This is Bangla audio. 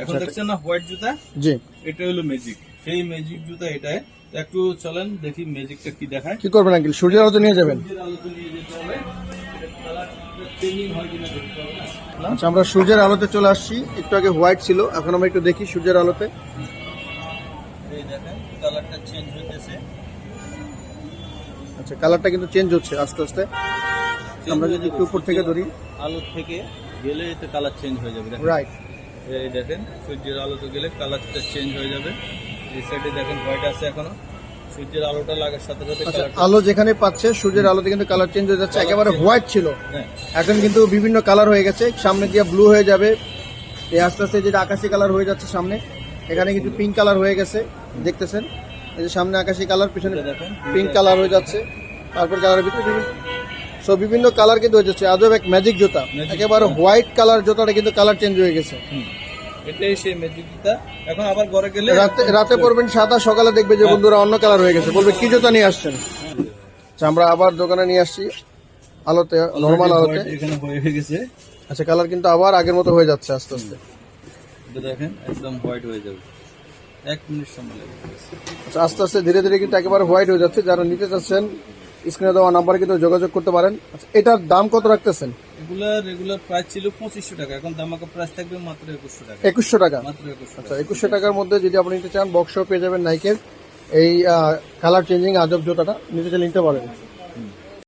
এখন দেখছেন না হোয়াইট জুতা, জি এটা হলো ম্যাজিক, সেই ম্যাজিক জুতা এটাই। একটু চলেন দেখি ম্যাজিকটা কি দেখায়। কি করবেন আঙ্কেল? সূর্যের আলোতে নিয়ে যাবেন? সূর্যের আলোতে নিয়ে যেতে হবে, এটা কালার চেঞ্জিং হয় কিনা দেখতে হবে না। আচ্ছা, আমরা সূর্যের আলোতে চলে আসছি। একটু আগে হোয়াইট ছিল, এখন আমরা একটু দেখি সূর্যের আলোতে। এই দেখেন কালারটা চেঞ্জ হইতেছে। আচ্ছা, কালারটা কিন্তু চেঞ্জ হচ্ছে আস্তে আস্তে। আমরা যদি একটু উপর থেকে ধরি, আলো থেকে গেলে এতে কালার চেঞ্জ হয়ে যাবে। রাইট, এই দেখেন সূর্যের আলোতে গেলে কালারটা চেঞ্জ হয়ে যাবে। এই সাইডে দেখেন হোয়াইট আছে এখনো, সূর্যের আলোটা লাগার সাথে সাথে আচ্ছা, আলো যেখানে পাচ্ছে সূর্যের আলোতে কিন্তু কালার চেঞ্জ হয়ে যাচ্ছে। একেবারে হোয়াইট ছিল, হ্যাঁ এখন কিন্তু বিভিন্ন কালার হয়ে গেছে। সামনে দিয়ে ব্লু হয়ে যাবে, এই আস্তে আস্তে যেটা আকাশি কালার হয়ে যাচ্ছে সামনে, এখানে কিন্তু পিঙ্ক কালার হয়ে গেছে, দেখতেছেন। এই যে সামনে আকাশি কালার, পিছনে দেখেন পিঙ্ক কালার হয়ে যাচ্ছে, তারপর কালারের ভিতরে বিভিন্ন কালার কিন্তু হয়ে যাচ্ছে। আজব এক ম্যাজিক জুতা, একেবারে হোয়াইট কালার জুতাটা কিন্তু কালার চেঞ্জ হয়ে গেছে। এটাই সেই ম্যাজিক জুতা। এখন আবার ঘরে গেলে রাতে পরবেন সাদা, সকালে দেখবে যে বন্ধুরা অন্য কালার হয়ে গেছে, বলবে কি জুতা নিয়ে আসছেন। আচ্ছা, আমরা আবার দোকানে নিয়ে আসছি আলোতে, নরমাল আলোতে। এখানে হয়ে গেছে। আচ্ছা, কালার কিন্তু আবার আগের মতো হয়ে যাচ্ছে আস্তে আস্তে। এটা দেখেন একদম হোয়াইট হয়ে যাবে, 1 মিনিট সময় লাগবে। আচ্ছা, আস্তে আস্তে ধীরে ধীরে কিন্তু একেবারে হোয়াইট হয়ে যাচ্ছে। যারা নিতে চাচ্ছেন স্ক্রিনে দেওয়া নাম্বারে কিন্তু যোগাযোগ করতে পারেন। আচ্ছা, এটার দাম কত রাখতেছেন? এগুলার রেগুলার প্রাইস ছিল 2500 টাকা, এখন দামাকা প্রাইস থাকবে মাত্র 2100 টাকা। 2100 টাকা? মাত্র 2100 আচ্ছা, 2100 টাকার মধ্যে যদি আপনি নিতে চান, বক্সও পেয়ে যাবেন নাইকের এই কালার চেঞ্জিং আজব জুতাটা। নিতে চাইলে নিতে পারেন।